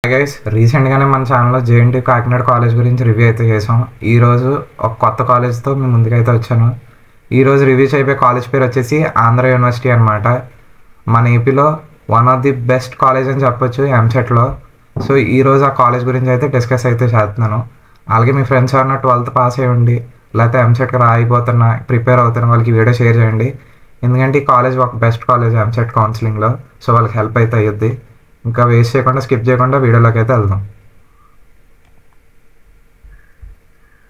Hi guys, రీసెంట్గానే మన ఛానల్లో జేఎన్టీ కాకినాడ కాలేజ్ గురించి రివ్యూ అయితే చేసాం. ఈరోజు ఒక కొత్త కాలేజ్తో మీ ముందుకైతే వచ్చాను. ఈరోజు రివ్యూ చేయబోయే కాలేజ్ పేరు వచ్చేసి ఆంధ్ర యూనివర్సిటీ అనమాట. మన ఏపీలో one of the best college అని చెప్పొచ్చు ఎంసెట్లో. సో ఈరోజు ఆ కాలేజ్ గురించి అయితే డిస్కస్ అయితే చేస్తున్నాను. అలాగే మీ ఫ్రెండ్స్ ఎవరన్నా 12th పాస్ అయ్యండి, లేకపోతే ఎంసెట్కి రాయిపోతున్నా ప్రిపేర్ అవుతున్న వాళ్ళకి వీడియో షేర్ చేయండి. ఎందుకంటే ఈ కాలేజ్ ఒక బెస్ట్ కాలేజ్ ఎంసెట్ కౌన్సిలింగ్లో. సో వాళ్ళకి హెల్ప్ అయితే అయ్యుద్ది. ఇంకా వేస్ట్ చేయకుండా స్కిప్ చేయకుండా వీడియోలోకి అయితే వెళ్దాం.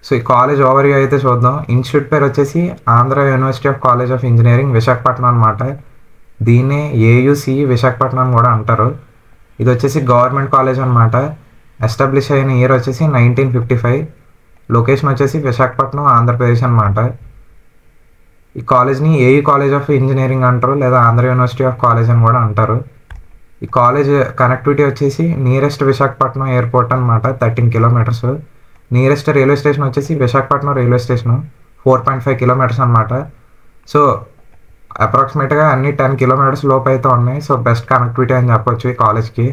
సో ఈ కాలేజ్ ఓవర్వ్యూ అయితే చూద్దాం. ఇన్స్టిట్యూట్ పేరు వచ్చేసి Andhra university of college of engineering Visakhapatnam అనమాట. దీన్నే ఏయుసి విశాఖపట్నం అని కూడా అంటారు. ఇది వచ్చేసి గవర్నమెంట్ కాలేజ్ అనమాట. ఎస్టాబ్లిష్ అయిన ఇయర్ వచ్చేసి 1955. లొకేషన్ వచ్చేసి విశాఖపట్నం, ఆంధ్రప్రదేశ్ అనమాట. ఈ కాలేజ్ని ఏయూ కాలేజ్ ఆఫ్ ఇంజనీరింగ్ అంటారు, లేదా ఆంధ్ర యూనివర్సిటీ ఆఫ్ కాలేజ్ అని కూడా అంటారు. ఈ కాలేజ్ కనెక్టివిటీ వచ్చేసి నియరెస్ట్ విశాఖపట్నం ఎయిర్పోర్ట్ అనమాట, 13 కిలోమీటర్స్. నియరెస్ట్ రైల్వే స్టేషన్ వచ్చేసి విశాఖపట్నం రైల్వే స్టేషను, 4.5 కిలోమీటర్స్ అనమాట. సో అప్రాక్సిమేట్గా అన్ని 10 కిలోమీటర్స్ లోపు అయితే ఉన్నాయి. సో బెస్ట్ కనెక్టివిటీ అని చెప్పొచ్చు ఈ కాలేజ్కి.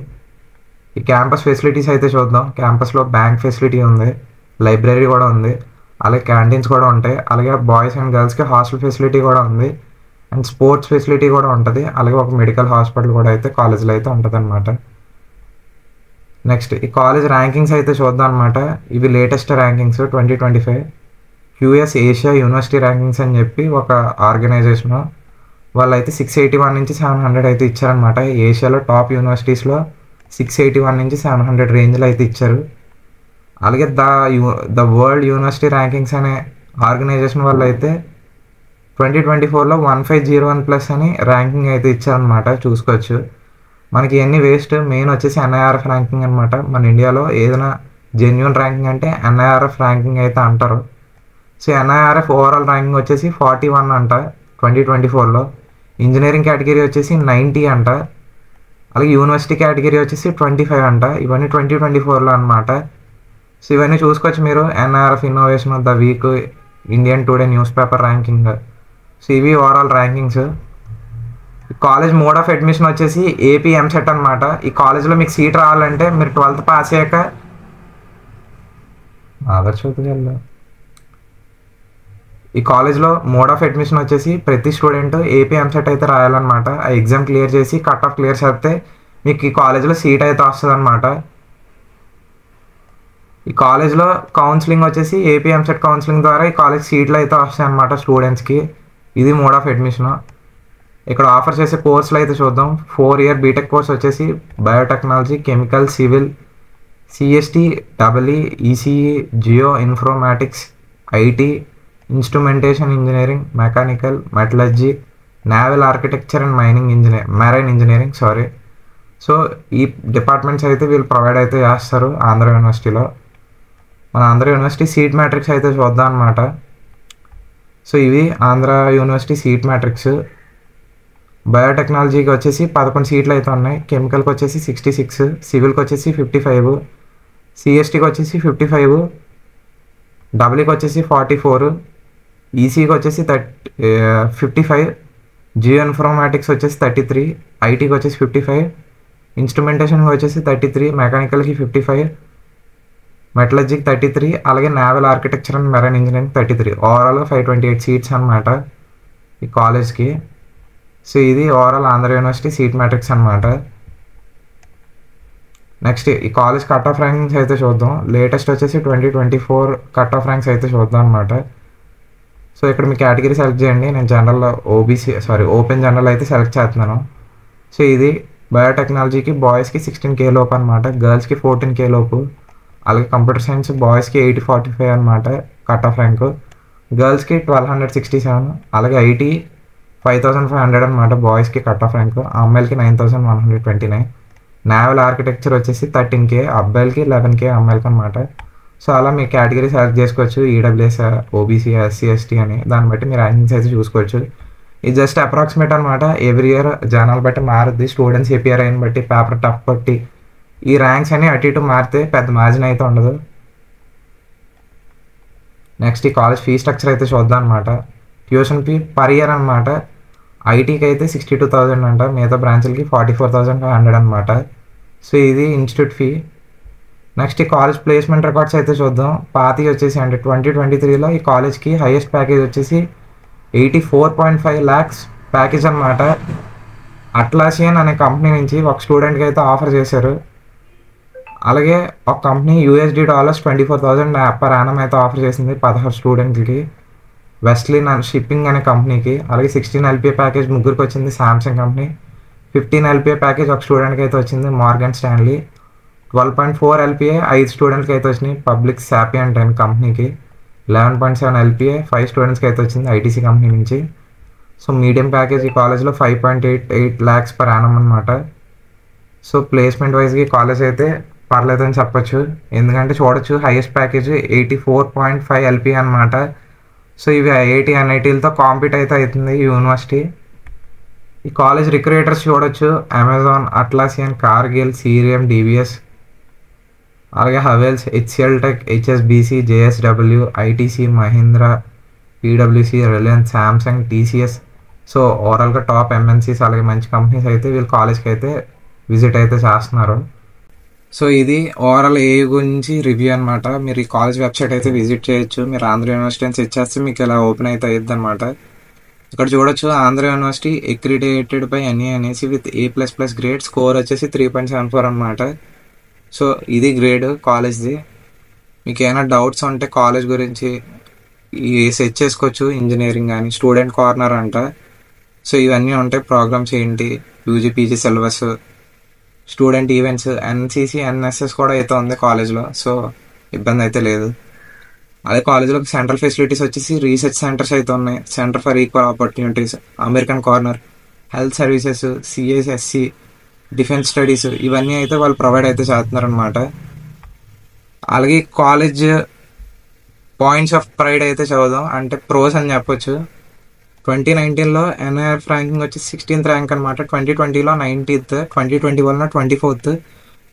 ఈ క్యాంపస్ ఫెసిలిటీస్ అయితే చూద్దాం. క్యాంపస్లో బ్యాంక్ ఫెసిలిటీ ఉంది, లైబ్రరీ కూడా ఉంది, అలాగే క్యాంటీన్స్ కూడా ఉంటాయి. అలాగే బాయ్స్ అండ్ గర్ల్స్కి హాస్టల్ ఫెసిలిటీ కూడా ఉంది, అండ్ స్పోర్ట్స్ ఫెసిలిటీ కూడా ఉంటుంది. అలాగే ఒక మెడికల్ హాస్పిటల్ కూడా అయితే కాలేజ్లో అయితే ఉంటుంది అనమాట. నెక్స్ట్ ఈ కాలేజ్ ర్యాంకింగ్స్ అయితే చూద్దాం అనమాట. ఇవి latest rankings 2025 US Asia university rankings అని చెప్పి ఒక ఆర్గనైజేషను. వాళ్ళు అయితే 681 నుంచి 700 అయితే ఇచ్చారనమాట. ఏషియాలో టాప్ యూనివర్సిటీస్లో 681 నుంచి 700 రేంజ్లో అయితే ఇచ్చారు. అలాగే ద వరల్డ్ యూనివర్సిటీ ర్యాంకింగ్స్ అనే ఆర్గనైజేషన్ వాళ్ళు అయితే 2024లో 1501+ అని ర్యాంకింగ్ అయితే ఇచ్చారనమాట. చూసుకోవచ్చు. మనకి ఇవన్నీ వేస్ట్. మెయిన్ వచ్చేసి ఎన్ఐఆర్ఎఫ్ ర్యాంకింగ్ అనమాట. మన ఇండియాలో ఏదైనా జెన్యున్ ర్యాంకింగ్ అంటే ఎన్ఐఆర్ఎఫ్ ర్యాంకింగ్ అయితే అంటారు. సో ఎన్ఐఆర్ఎఫ్ ఓవరాల్ ర్యాంకింగ్ వచ్చేసి 41 అంట 2024లో. ఇంజనీరింగ్ కేటగిరీ వచ్చేసి 90 అంట. అలాగే యూనివర్సిటీ కేటగిరీ వచ్చేసి 25 అంట. ఇవన్నీ 2024లో అనమాట. సో ఇవన్నీ చూసుకోవచ్చు మీరు. NIRF innovation, the week, Indian today news paper ranking. So ఇవి overall rankings. College mode of admission వచ్చేసి ఏపీ ఎంసెట్ అనమాట. ఈ కాలేజ్లో మీకు సీట్ రావాలంటే మీరు 12th పాస్ అయ్యాక ఈ కాలేజ్లో మోడ్ ఆఫ్ అడ్మిషన్ వచ్చేసి ప్రతి స్టూడెంట్ ఏపీ ఎంసెట్ అయితే రాయాలన్నమాట. ఆ ఎగ్జామ్ క్లియర్ చేసి కట్ ఆఫ్ క్లియర్ చేస్తే మీకు ఈ కాలేజ్లో సీట్ అయితే వస్తుంది అనమాట. ఈ కాలేజ్లో కౌన్సిలింగ్ వచ్చేసి ఏపీ ఎంసెట్ కౌన్సిలింగ్ ద్వారా ఈ కాలేజ్ సీట్లు అయితే వస్తాయి అనమాట స్టూడెంట్స్కి. ఇది మోడ్ ఆఫ్ అడ్మిషన్. ఇక్కడ ఆఫర్ చేసే కోర్సులు అయితే చూద్దాం. 4 ఇయర్ బీటెక్ కోర్స్ వచ్చేసి biotechnology, chemical, civil, CST, double e, ECE, Jio informatics, IT, instrumentation engineering, mechanical, metallurgy, naval architecture and marine engineering. So ఈ డిపార్ట్మెంట్స్ అయితే వీళ్ళు ప్రొవైడ్ అయితే చేస్తారు ఆంధ్ర యూనివర్సిటీలో. మన ఆంధ్ర యూనివర్సిటీ సీట్ మ్యాట్రిక్స్ అయితే చూద్దాం అనమాట. సో ఇవి ఆంధ్ర యూనివర్సిటీ సీట్ మ్యాట్రిక్స్. బయోటెక్నాలజీకి వచ్చేసి 11 సీట్లు అయితే ఉన్నాయి. కెమికల్కి వచ్చేసి 66, సివిల్కి వచ్చేసి 55, సిఎస్టీకి వచ్చేసి 55, డబ్ల్యూకి వచ్చేసి 44, ఈసీకి వచ్చేసి 55, జియో ఇన్ఫర్మాటిక్స్ వచ్చేసి 33, ఐటీకి వచ్చేసి 55, ఇన్స్ట్రుమెంటేషన్కి వచ్చేసి 33, మెకానికల్కి 55, మెటలర్జీకి 33, అలాగే naval architecture and marine engineering 33. Overall 528 seats అనమాట ఈ కాలేజ్కి. సో ఇది overall Andhra university seat matrix అనమాట. నెక్స్ట్ ఈ కాలేజ్ కట్ ఆఫ్ ర్యాంకింగ్స్ అయితే చూద్దాం. లేటెస్ట్ వచ్చేసి 2024 కట్ ఆఫ్ ర్యాంక్స్ అయితే చూద్దాం అనమాట. సో ఇక్కడ మీ కేటగిరీ సెలెక్ట్ చేయండి. నేను జనరల్లో ఓపెన్ జనరల్ అయితే సెలెక్ట్ చేస్తున్నాను. సో ఇది బయోటెక్నాలజీకి బాయ్స్కి 16K లోపు అనమాట, గర్ల్స్కి 14K లోపు. అలాగే కంప్యూటర్ సైన్స్ బాయ్స్కి 845 అనమాట కట్ ఆఫ్ ర్యాంకు, గర్ల్స్కి 1267. అలాగే ఐటీ 5500 అనమాట బాయ్స్కి కట్ ఆఫ్ ర్యాంకు, అమ్మాయిలకి 9129. నేవల్ ఆర్కిటెక్చర్ వచ్చేసి 13K అబ్బాయిలకి, 11K అమ్మాయిలకి అనమాట. సో అలా మీ కేటగిరీ సెలెక్ట్ చేసుకోవచ్చు. ఈడబ్ల్యూఎస్, ఓబీసీ, ఎస్సీ, ఎస్టీ అని. దాన్ని బట్టి మీరు ర్యాంకింగ్స్ అయితే చూసుకోవచ్చు. ఇది జస్ట్ అప్రాక్సిమేట్ అనమాట. ఎవ్రీ ఇయర్ జనాలు బట్టి మారుద్ది, స్టూడెంట్స్ ఏపీఆర్ అయిన బట్టి, పేపర్ టఫ్ బట్టి ఈ ర్యాంక్స్ అని అటు ఇటు మారితే పెద్ద మార్జిన్ అయితే ఉండదు. నెక్స్ట్ ఈ కాలేజ్ ఫీ స్ట్రక్చర్ అయితే చూద్దాం అనమాట. ట్యూషన్ ఫీ పర్ ఇయర్ అనమాట. ఐటీకి అయితే 62,000 అంట, మిగతా బ్రాంచ్లకి 44,500 అనమాట. సో ఇది ఇన్స్టిట్యూట్ ఫీ. నెక్స్ట్ ఈ కాలేజ్ ప్లేస్మెంట్ రికార్డ్స్ అయితే చూద్దాం. పాతి వచ్చేసి అంటే 2023లో ఈ కాలేజ్కి హైయెస్ట్ ప్యాకేజ్ వచ్చేసి 84.5 lakhs ప్యాకేజ్ అనమాట. అట్లాసియన్ అనే కంపెనీ నుంచి ఒక స్టూడెంట్కి అయితే ఆఫర్ చేశారు. అలాగే ఒక కంపెనీ $24,000 పర్ యానం అయితే ఆఫర్ చేసింది 16 స్టూడెంట్లకి, వెస్ట్లిన్ షిప్పింగ్ అనే కంపెనీకి. అలాగే 16 LPA ప్యాకేజ్ ముగ్గురికి వచ్చింది శాంసంగ్ కంపెనీ. 15 LPA ప్యాకేజ్ ఒక స్టూడెంట్కి అయితే వచ్చింది మార్గన్ స్టాన్లీ. 12.4 LPA 5 స్టూడెంట్స్కి అయితే వచ్చినాయి పబ్లిక్ సాపియంట్ అనే కంపెనీకి. 11.7 LPA 5 స్టూడెంట్స్కి అయితే వచ్చింది ఐటీసీ కంపెనీ నుంచి. సో మీడియం ప్యాకేజ్ ఈ కాలేజ్లో 5.88 lakhs పర్ యానం అనమాట. సో ప్లేస్మెంట్ వైజ్గా ఈ కాలేజ్ అయితే పర్లేదని చెప్పొచ్చు, ఎందుకంటే చూడొచ్చు హైయెస్ట్ ప్యాకేజ్ 84.5 LPA అనమాట. సో ఇవి ఐఐటి ఎన్ఐటీలతో కాంపీట్ అయితే అవుతుంది ఈ యూనివర్సిటీ. ఈ కాలేజ్ రిక్రూటర్స్ చూడొచ్చు Amazon, Atlassian, Cargill, Cerium, DVS, అలాగే Havells, HCL tech, HSBC, JSW, ITC, Mahindra, పీడబ్ల్యూసి, రిలయన్స్, శాంసంగ్, టీసీఎస్. సో ఓవరాల్గా టాప్ ఎంఎన్సీస్ అలాగే మంచి కంపెనీస్ అయితే వీళ్ళు కాలేజ్కి అయితే విజిట్ అయితే చేస్తున్నారు. సో ఇది ఓవరాల్ ఏయూ గురించి రివ్యూ అనమాట. మీరు ఈ కాలేజ్ వెబ్సైట్ అయితే విజిట్ చేయొచ్చు. మీరు ఆంధ్ర యూనివర్సిటీ అని సెర్చ్ చేస్తే మీకు ఇలా ఓపెన్ అయితే అయ్యిద్ది అనమాట. ఇక్కడ చూడొచ్చు Andhra university accredited by NAAC with A++ grade, score వచ్చేసి 3.74 అనమాట. సో ఇది గ్రేడ్ కాలేజ్ది. మీకు ఏమైనా డౌట్స్ ఉంటే కాలేజ్ గురించి సెర్చ్ చేసుకోవచ్చు. ఇంజనీరింగ్ కానీ స్టూడెంట్ కార్నర్ అంట. సో ఇవన్నీ ఉంటాయి, ప్రోగ్రామ్స్ ఏంటి, UG PG syllabus, student events, NCC, NSS కూడా అయితే ఉంది కాలేజ్లో. సో ఇబ్బంది అయితే లేదు. అదే కాలేజ్లో సెంట్రల్ ఫెసిలిటీస్ వచ్చేసి రీసెర్చ్ సెంటర్స్ అయితే ఉన్నాయి. Centre for equal opportunities, American corner, health services, CSSC, defence studies, ఇవన్నీ అయితే వాళ్ళు ప్రొవైడ్ అయితే చేస్తున్నారు అనమాట. అలాగే కాలేజ్ పాయింట్స్ ఆఫ్ ప్రైడ్ అయితే చదువుదాం, అంటే ప్రోస్ అని చెప్పొచ్చు. 2019లో ఎన్ఐఆర్ ర్యాంకింగ్ వచ్చి 16th ర్యాంక్ అనమాట. 2020లో 19th, 2021లో 24th,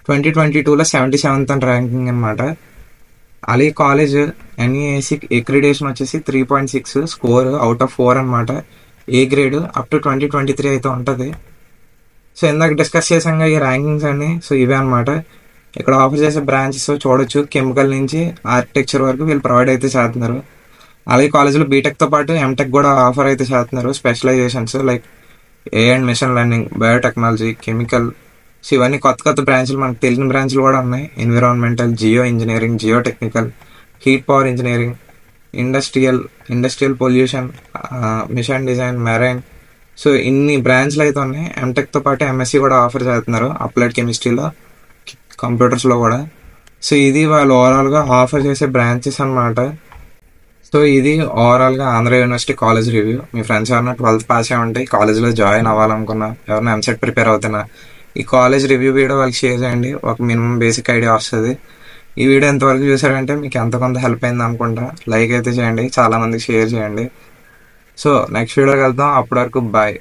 2022లో 77th ర్యాంకింగ్ అనమాట. అలాగే కాలేజ్ ఎన్ఈఏసి అక్రిడిటేషన్ వచ్చేసి 3.6 స్కోర్ అవుట్ ఆఫ్ 4 అనమాట. ఏ గ్రేడ్ అప్ టు 2023 అయితే ఉంటుంది. సో ఇందాక డిస్కస్ చేసాం ఈ ర్యాంకింగ్స్ అన్ని. సో ఇవే అనమాట. ఇక్కడ ఆఫర్ చేసే బ్రాంచెస్ చూడొచ్చు, కెమికల్ నుంచి ఆర్కిటెక్చర్ వరకు వీళ్ళు ప్రొవైడ్ అయితే చేస్తున్నారు. అలాగే కాలేజీలో బీటెక్తో పాటు ఎంటెక్ కూడా ఆఫర్ అయితే చేస్తున్నారు. Specialisations like A and machine learning, biotechnology, chemical. So ఇవన్నీ కొత్త కొత్త బ్రాంచ్లు, మనకు తెలిసిన బ్రాంచ్లు కూడా ఉన్నాయి. Environmental, geo engineering, geotechnical, heat power engineering, industrial pollution, machine design, marine. So ఇన్ని బ్రాంచ్లు అయితే ఉన్నాయి. ఎంటెక్తో పాటు ఎంఎస్సి కూడా ఆఫర్ చేస్తున్నారు, అప్లైడ్ కెమిస్ట్రీలో, కంప్యూటర్స్లో కూడా. సో ఇది వాళ్ళు ఓవరాల్గా ఆఫర్ చేసే బ్రాంచెస్ అనమాట. సో ఇది ఓవరాల్గా ఆంధ్ర యూనివర్సిటీ కాలేజ్ రివ్యూ. మీ ఫ్రెండ్స్ ఎవరైనా 12th పాస్ అయి ఉంటే కాలేజ్లో జాయిన్ అవ్వాలనుకున్నా, ఎవరైనా ఎంసెట్ ప్రిపేర్ అవుతున్నా, ఈ కాలేజ్ రివ్యూ వీడియో వాళ్ళకి షేర్ చేయండి. ఒక మినిమం బేసిక్ ఐడియా వస్తుంది. ఈ వీడియో ఎంతవరకు చూసారంటే మీకు ఎంత కొంత హెల్ప్ అయింది అనుకుంటా. లైక్ అయితే చేయండి, చాలామందికి షేర్ చేయండి. సో నెక్స్ట్ వీడియోకి వెళ్తాం. అప్పటి వరకు బాయ్.